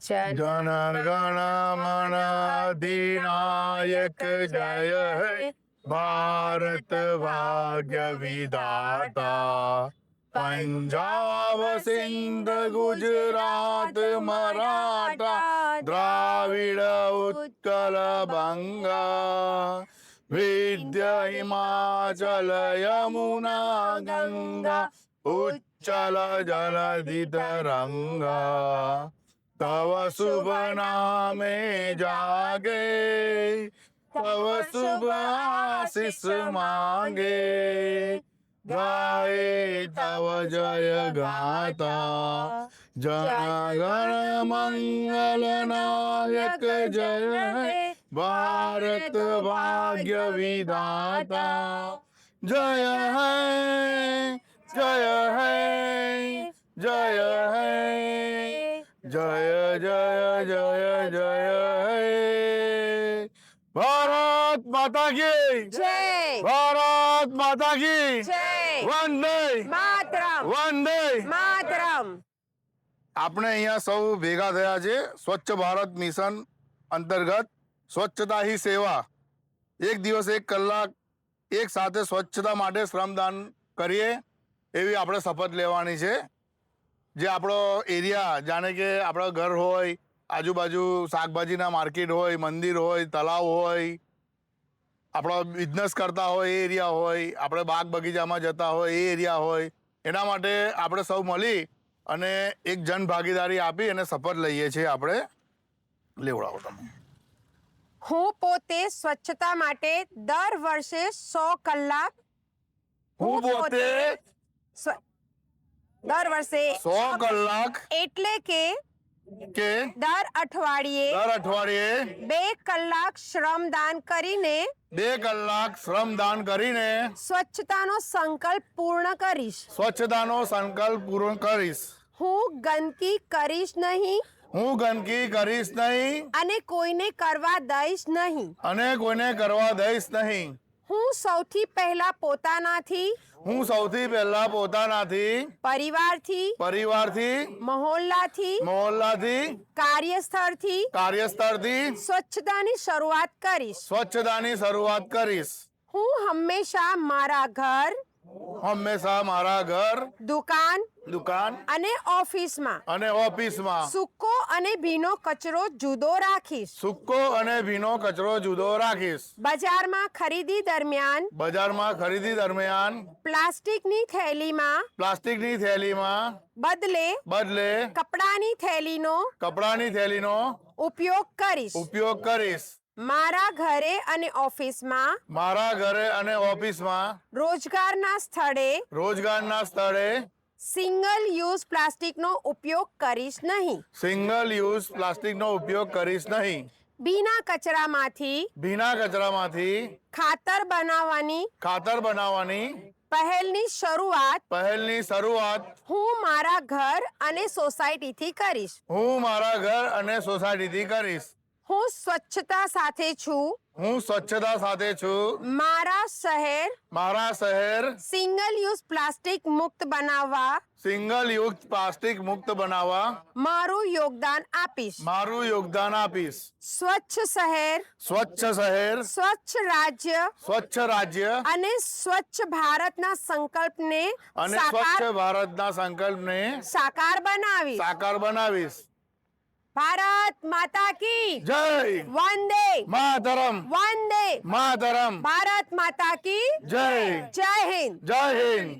जनगण मन अधिनायक जय हे भारत भाग्य विधाता। पंजाब सिंध गुजरात मराठा द्राविड़ उत्कल बंगा विंध्य हिमाचल यमुना गंगा उच्चल जलधि तरंगा। तव शुभ नामे जागे तव शुभ आशीष मांगे गाए तव जय गाता। जनगण मंगल नायक जय हे भारत भाग्य विधाता। जय है जय है जय है जय जय जय जय हे। भारत माता की जय। भारत माता की जय। वंदे मातरम वंदे मातरम। આપણે અહીંયા સૌ ભેગા થયા છે સ્વચ્છ ભારત મિશન અંતર્ગત સ્વચ્છતા ही સેવા। એક દિવસ 1 કલાક એક સાથે સ્વચ્છતા માટે શ્રમદાન કરીએ એવી આપણે શપથ લેવાની છે। જે આપણો એરિયા જાણે કે આપણા ઘર હોય, આજુબાજુ શાકભાજીના માર્કેટ હોય, મંદિર હોય, તલાવ હોય, આપણો બિઝનેસ કરતા હોય એ એરિયા હોય, આપણે બાગ બગીચામાં જતા હોય એ એરિયા હોય, એના માટે આપણે સૌ મળી અને એક જન ભાગીદારી આપી અને શપથ લઈએ છીએ આપણે। લેવડાવો તમે। હું પોતે સ્વચ્છતા માટે દર વર્ષે 100 કલાક હું પોતે દર વર્ષે 100 કલાક એટલે કે દર અઠવાડિયે 2 કલાક શ્રમદાન કરીને 2 કલાક શ્રમદાન કરીને સ્વચ્છતાનો સંકલ્પ પૂર્ણ કરીશ। સ્વચ્છતાનો સંકલ્પ પૂર્ણ કરીશ। હું ગંદકી કરીશ નહીં હું ગંદકી કરીશ નહીં અને કોઈને કરવા દઈશ નહીં અને કોઈને કરવા દઈશ નહીં। હું સૌથી પહેલા પોતાનાથી પરિવારથી મહોલ્લાથી કાર્યસ્થળથી સ્વચ્છતાની શરૂઆત કરીશ। હું હંમેશા મારા ઘર દુકાન અને ઓફિસમાં સૂકો અને ભીનો કચરો જુદો રાખીશ। બજારમાં ખરીદી દરમિયાન પ્લાસ્ટિકની થેલીમાં બદલે કપડાની થેલીનો ઉપયોગ કરીશ। મારા ઘરે અને ઓફિસમાં રોજગારના સ્થળે સિંગલ યુઝ પ્લાસ્ટિકનો ઉપયોગ કરીશ નહીં। ભીના કચરામાંથી ખાતર બનાવવાની પહેલની શરૂઆત હું મારા ઘર અને સોસાયટીથી કરીશ। હું સ્વચ્છતા સાથે છું। મારા શહેર સિંગલ યુઝ પ્લાસ્ટિક મુક્ત બનાવવા મારું યોગદાન આપીશ। સ્વચ્છ શહેર સ્વચ્છ રાજ્ય અને સ્વચ્છ ભારતના સંકલ્પને સાકાર બનાવીશ। ભારત માતા કી જય। વંદે માતરમ વંદે માતરમ। ભારત માતા કી જય। જય હિન્દ। જય હિન્દ।